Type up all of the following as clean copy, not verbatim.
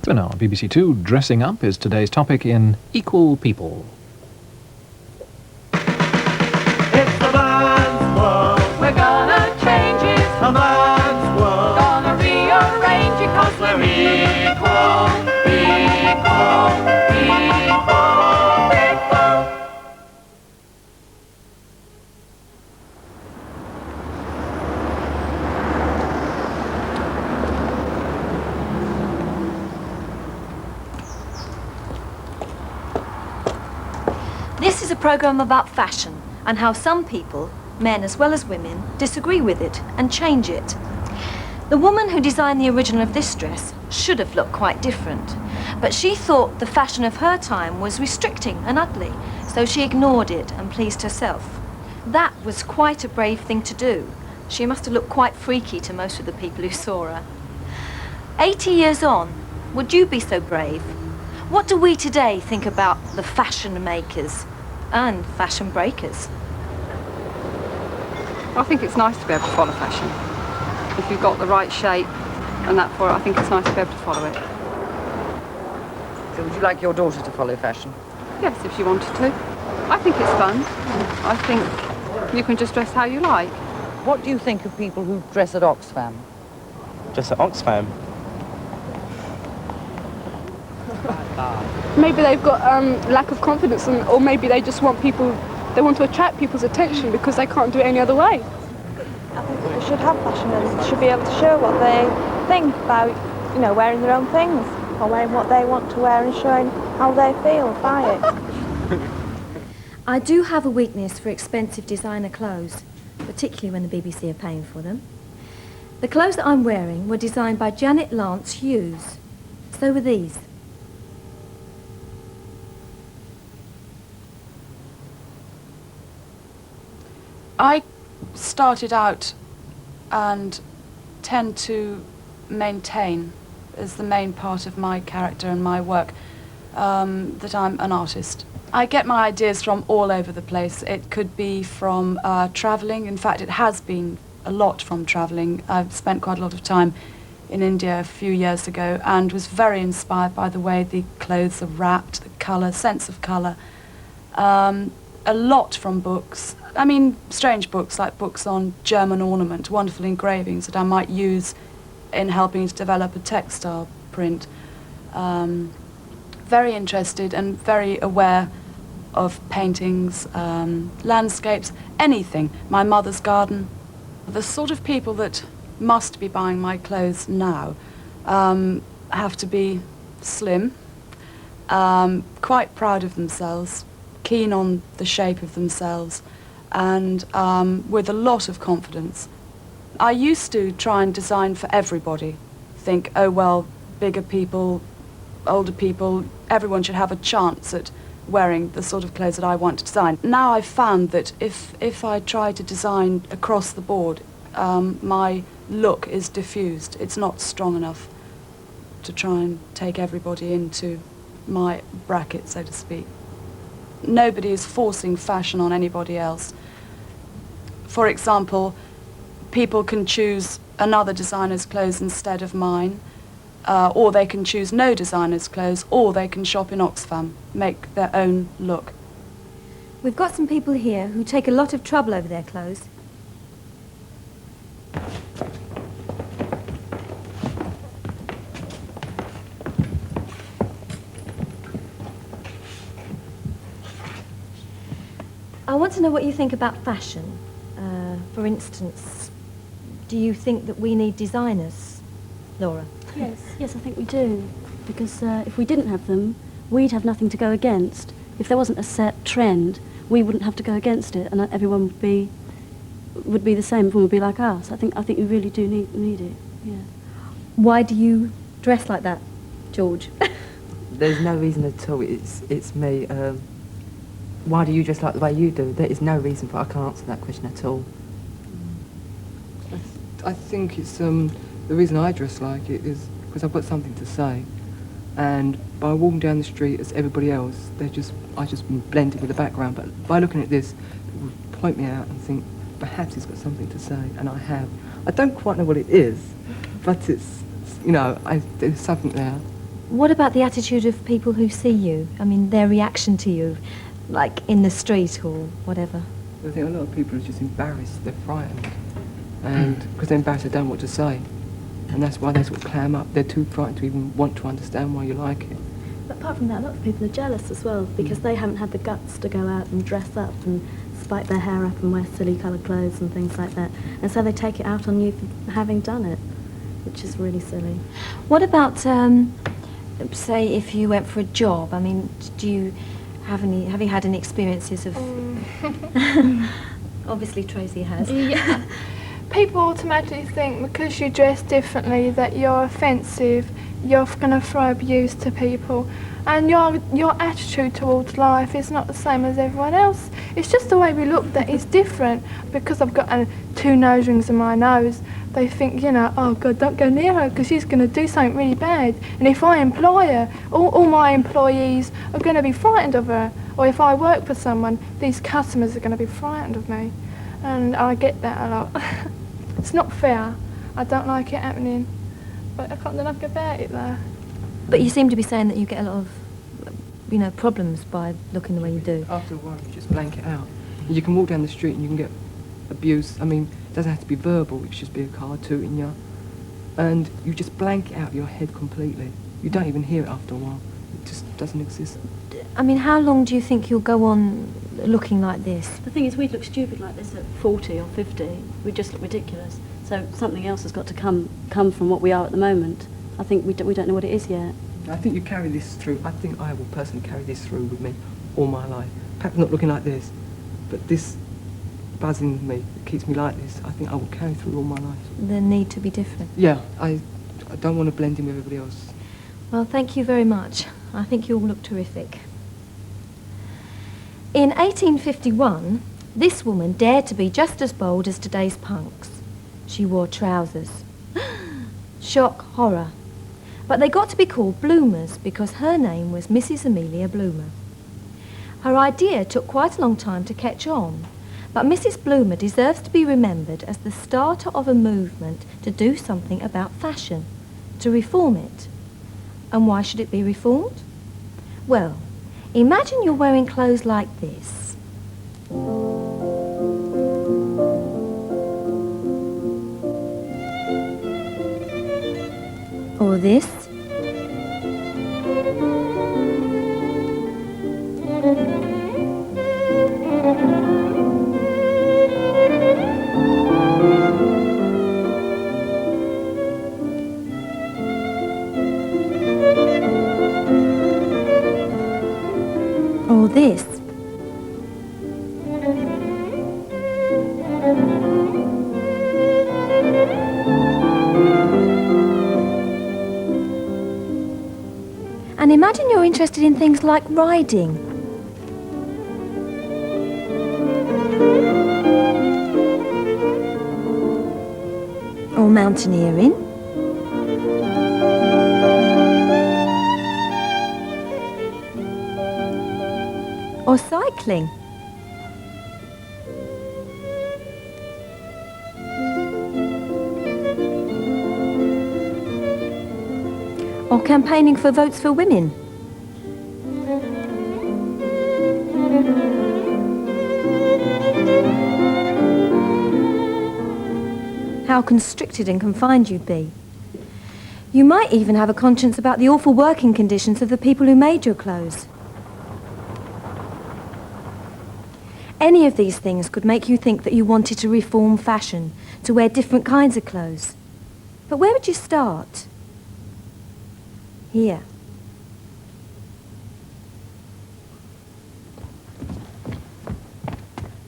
So now, BBC2 Dressing Up is today's topic in Equal People. It's a man's world. We're gonna change it. A man's world. Gonna rearrange it 'cause we're equal, equal, equal, equal. This is a programme about fashion and how some people, men as well as women, disagree with it and change it. The woman who designed the original of this dress should have looked quite different, but she thought the fashion of her time was restricting and ugly, so she ignored it and pleased herself. That was quite a brave thing to do. She must have looked quite freaky to most of the people who saw her. 80 years on, would you be so brave? What do we today think about the fashion makers and fashion breakers? I think it's nice to be able to follow fashion. If you've got the right shape and that for it, I think it's nice to be able to follow it. So would you like your daughter to follow fashion? Yes, if she wanted to. I think it's fun. I think you can just dress how you like. What do you think of people who dress at Oxfam? Just at Oxfam? Maybe they've got lack of confidence, or maybe they just want they want to attract people's attention because they can't do it any other way. I think people should have fashion and should be able to show what they think about, you know, wearing their own things or wearing what they want to wear and showing how they feel by it. I do have a weakness for expensive designer clothes, particularly when the BBC are paying for them. The clothes that I'm wearing were designed by Janet Lance Hughes. So were these. I started out and tend to maintain as the main part of my character and my work that I'm an artist. I get my ideas from all over the place. It could be from travelling. In fact, it has been a lot from travelling. I've spent quite a lot of time in India a few years ago and was very inspired by the way the clothes are wrapped, the colour, sense of colour. A lot from books. I mean, strange books, like books on German ornament, wonderful engravings that I might use in helping to develop a textile print. Very interested and very aware of paintings, landscapes, anything. My mother's garden. The sort of people that must be buying my clothes now have to be slim, quite proud of themselves, keen on the shape of themselves, and with a lot of confidence. I used to try and design for everybody. Think, oh well, bigger people, older people, everyone should have a chance at wearing the sort of clothes that I want to design. Now I've found that if I try to design across the board, my look is diffused. It's not strong enough to try and take everybody into my bracket, so to speak. Nobody is forcing fashion on anybody else. For example, people can choose another designer's clothes instead of mine, or they can choose no designer's clothes, or they can shop in Oxfam, make their own look. We've got some people here who take a lot of trouble over their clothes. I want to know what you think about fashion. For instance, do you think that we need designers, Laura? Yes, I think we do. Because if we didn't have them, we'd have nothing to go against. If there wasn't a set trend, we wouldn't have to go against it, and everyone would be the same. Everyone would be like us. I think we really do need it. Yeah. Why do you dress like that, George? There's no reason at all. It's me. Why do you dress like the way you do? There is no reason for it. I can't answer that question at all. I think it's the reason I dress like it is because I've got something to say, and by walking down the street as everybody else, I just blend in with the background. But by looking at this, people point me out and think perhaps he's got something to say, and I have. I don't quite know what it is, but it's, you know, there's something there. What about the attitude of people who see you? I mean, their reaction to you, like in the street or whatever? I think a lot of people are just embarrassed, they're frightened. And because they're embarrassed, they don't know what to say. And that's why they sort of clam up. They're too frightened to even want to understand why you like it. But apart from that, a lot of people are jealous as well because they haven't had the guts to go out and dress up and spike their hair up and wear silly coloured clothes and things like that. And so they take it out on you for having done it, which is really silly. What about, say, if you went for a job? I mean, have you had any experiences of... Obviously Tracy has. Yeah. People automatically think because you dress differently that you're offensive, you're going to throw abuse to people, and your attitude towards life is not the same as everyone else. It's just the way we look that is different. Because I've got 2 nose rings in my nose, they think, you know, oh God, don't go near her because she's going to do something really bad. And if I employ her, all my employees are going to be frightened of her. Or if I work for someone, these customers are going to be frightened of me. And I get that a lot. It's not fair. I don't like it happening. But I can't do nothing about it though. But you seem to be saying that you get a lot of, you know, problems by looking the way you do. After a while, you just blank it out. You can walk down the street and you can get abuse. I mean, it doesn't have to be verbal. It should just be a car tooting you. And you just blank it out of your head completely. You don't even hear it after a while. It just doesn't exist. I mean, how long do you think you'll go on looking like this? The thing is, we'd look stupid like this at 40 or 50. We'd just look ridiculous. So something else has got to come from what we are at the moment. I think we don't know what it is yet. I think you carry this through. I think I will personally carry this through with me all my life. Perhaps not looking like this, but this buzzing me, it keeps me like this. I think I will carry through all my life. The need to be different. Yeah, I don't want to blend in with everybody else. Well, thank you very much. I think you all look terrific. In 1851, this woman dared to be just as bold as today's punks. She wore trousers. Shock, horror. But they got to be called Bloomers because her name was Mrs. Amelia Bloomer. Her idea took quite a long time to catch on, but Mrs. Bloomer deserves to be remembered as the starter of a movement to do something about fashion, to reform it. And why should it be reformed? Well, imagine you're wearing clothes like this. Or this. Or this. And imagine you're interested in things like riding. Or mountaineering. Or cycling. Or campaigning for votes for women. How constricted and confined you'd be. You might even have a conscience about the awful working conditions of the people who made your clothes. Any of these things could make you think that you wanted to reform fashion, to wear different kinds of clothes. But where would you start? Here.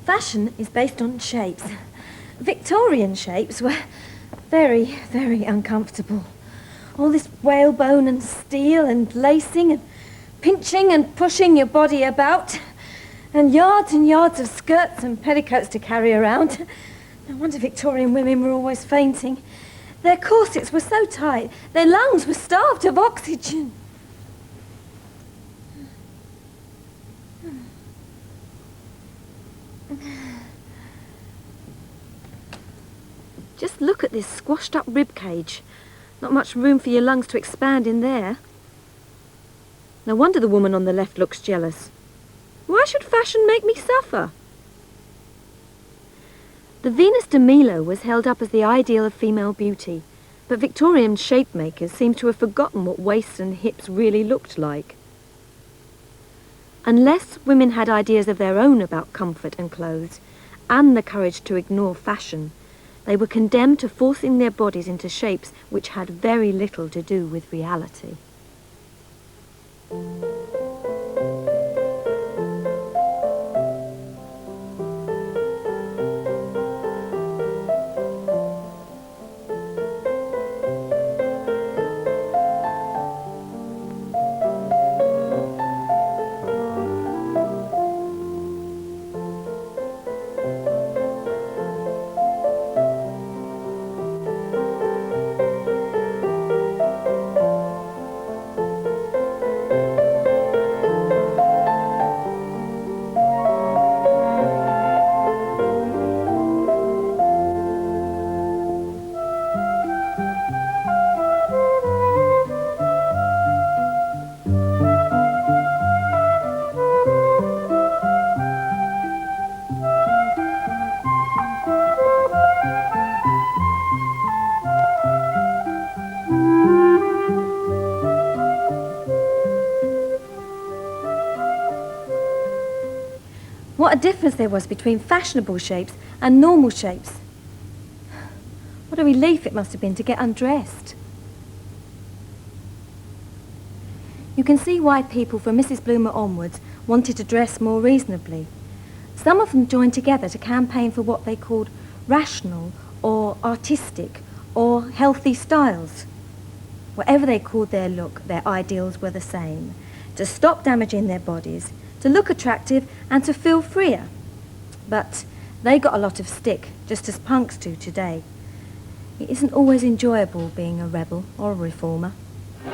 Fashion is based on shapes. Victorian shapes were very, very uncomfortable. All this whalebone and steel and lacing and pinching and pushing your body about, and yards of skirts and petticoats to carry around. No wonder Victorian women were always fainting. Their corsets were so tight, their lungs were starved of oxygen. Just look at this squashed up rib cage. Not much room for your lungs to expand in there. No wonder the woman on the left looks jealous. Why should fashion make me suffer? The Venus de Milo was held up as the ideal of female beauty, but Victorian shape makers seem to have forgotten what waists and hips really looked like. Unless women had ideas of their own about comfort and clothes, and the courage to ignore fashion, they were condemned to forcing their bodies into shapes which had very little to do with reality. What a difference there was between fashionable shapes and normal shapes. What a relief it must have been to get undressed. You can see why people from Mrs. Bloomer onwards wanted to dress more reasonably. Some of them joined together to campaign for what they called rational or artistic or healthy styles. Whatever they called their look, their ideals were the same. To stop damaging their bodies, to look attractive and to feel freer. But they got a lot of stick, just as punks do today. It isn't always enjoyable being a rebel or a reformer. I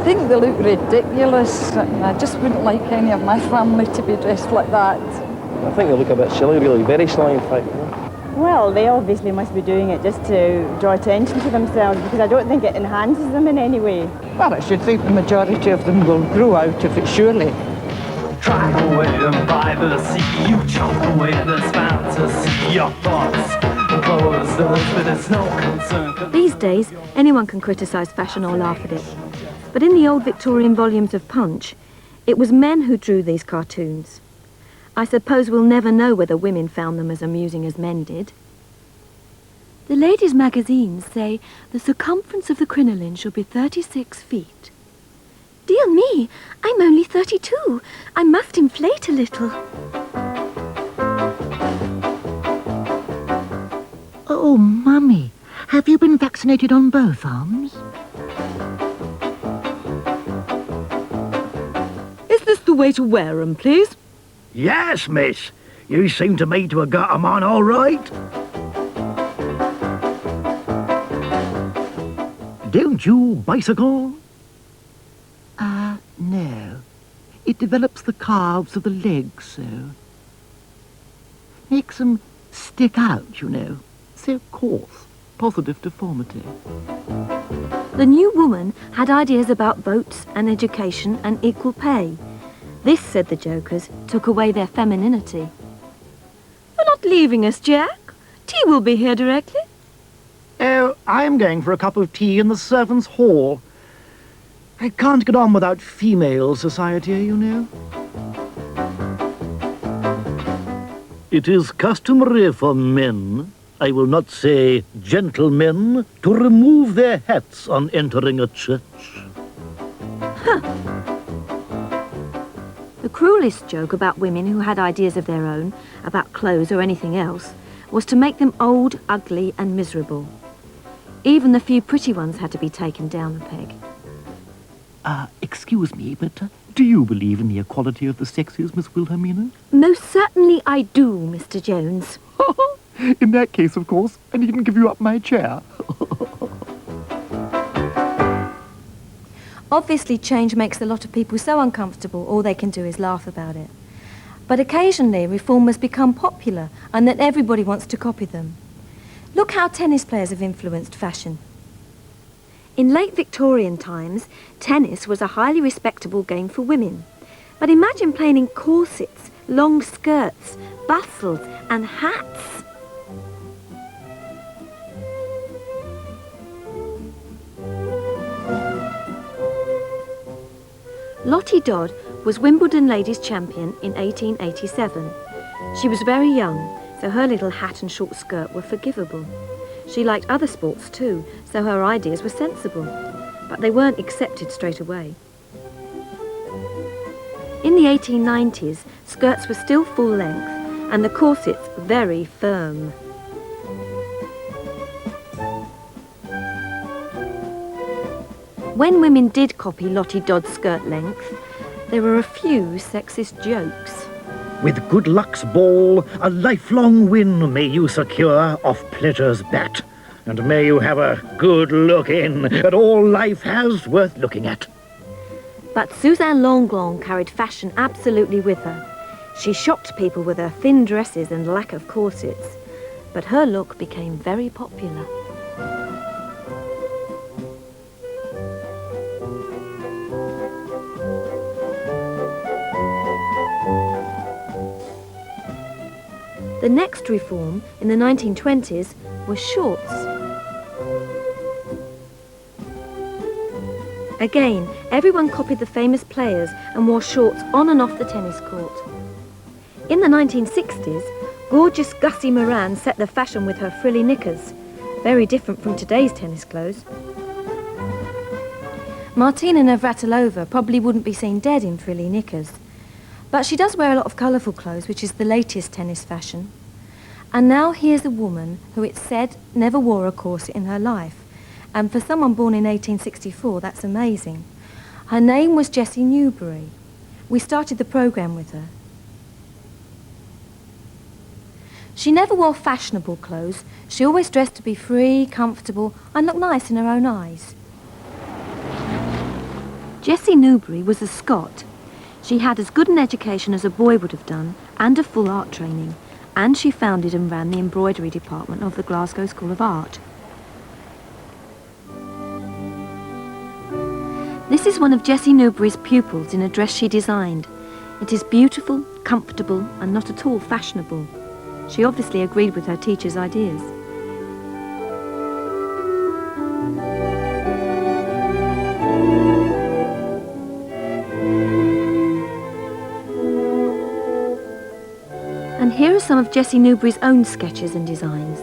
think they look ridiculous, and I just wouldn't like any of my family to be dressed like that. I think they look a bit silly, really, very silly in fact. Well, they obviously must be doing it just to draw attention to themselves, because I don't think it enhances them in any way. Well, I should think the majority of them will grow out of it, surely. Drive away and by the sea, you jump away, there's fantasy, your thoughts close those, but it's no concern. These days, anyone can criticise fashion or laugh at it. But in the old Victorian volumes of Punch, it was men who drew these cartoons. I suppose we'll never know whether women found them as amusing as men did. The ladies' magazines say the circumference of the crinoline should be 36 feet. Dear me, I'm only 32. I must inflate a little. Oh, Mummy, have you been vaccinated on both arms? Is this the way to wear 'em, please? Yes, miss. You seem to me to have got 'em on all right. Don't you bicycle? No. It develops the calves of the legs so. Makes them stick out, you know. So coarse. Positive deformity. The new woman had ideas about votes and education and equal pay. This, said the jokers, took away their femininity. You're not leaving us, Jack? Tea will be here directly. Oh, I'm going for a cup of tea in the servants' hall. I can't get on without female society, you know. It is customary for men, I will not say gentlemen, to remove their hats on entering a church. Huh. The cruelest joke about women who had ideas of their own, about clothes or anything else, was to make them old, ugly and miserable. Even the few pretty ones had to be taken down a peg. Excuse me, but do you believe in the equality of the sexes, Miss Wilhelmina? Most certainly I do, Mr. Jones. In that case, of course, I needn't give you up my chair. Obviously, change makes a lot of people so uncomfortable, all they can do is laugh about it. But occasionally reformers become popular and then everybody wants to copy them. Look how tennis players have influenced fashion. In late Victorian times, tennis was a highly respectable game for women. But imagine playing in corsets, long skirts, bustles and hats. Lottie Dodd was Wimbledon ladies champion in 1887. She was very young, so her little hat and short skirt were forgivable. She liked other sports too, so her ideas were sensible, but they weren't accepted straight away. In the 1890s, skirts were still full length and the corsets very firm. When women did copy Lottie Dodd's skirt length, there were a few sexist jokes. With good luck's ball, a lifelong win may you secure off pleasure's bat, and may you have a good look in at all life has worth looking at. But Suzanne Lenglen carried fashion absolutely with her. She shocked people with her thin dresses and lack of corsets, but her look became very popular. The next reform in the 1920s was shorts. Again, everyone copied the famous players and wore shorts on and off the tennis court. In the 1960s, gorgeous Gussie Moran set the fashion with her frilly knickers, very different from today's tennis clothes. Martina Navratilova probably wouldn't be seen dead in frilly knickers, but she does wear a lot of colourful clothes, which is the latest tennis fashion. And now here's a woman who, it's said, never wore a corset in her life. And for someone born in 1864, that's amazing. Her name was Jessie Newbury. We started the programme with her. She never wore fashionable clothes. She always dressed to be free, comfortable, and look nice in her own eyes. Jessie Newbury was a Scot. She had as good an education as a boy would have done, and a full art training, and she founded and ran the embroidery department of the Glasgow School of Art. This is one of Jessie Newbury's pupils in a dress she designed. It is beautiful, comfortable, and not at all fashionable. She obviously agreed with her teacher's ideas. And here are some of Jessie Newbury's own sketches and designs.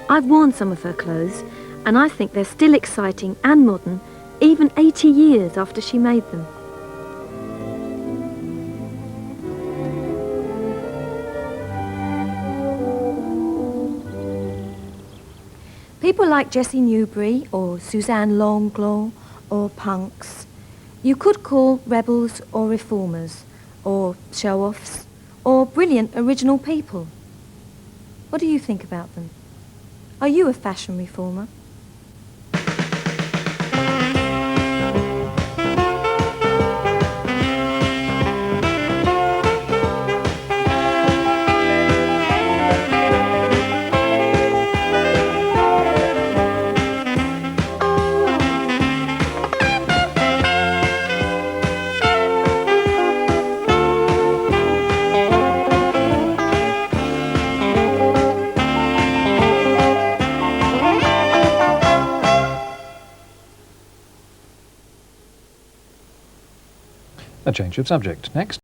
I've worn some of her clothes, and I think they're still exciting and modern, even 80 years after she made them. People like Jessie Newbury or Suzanne Lenglen or punks, you could call rebels or reformers or show-offs or brilliant original people. What do you think about them? Are you a fashion reformer? A change of subject. Next.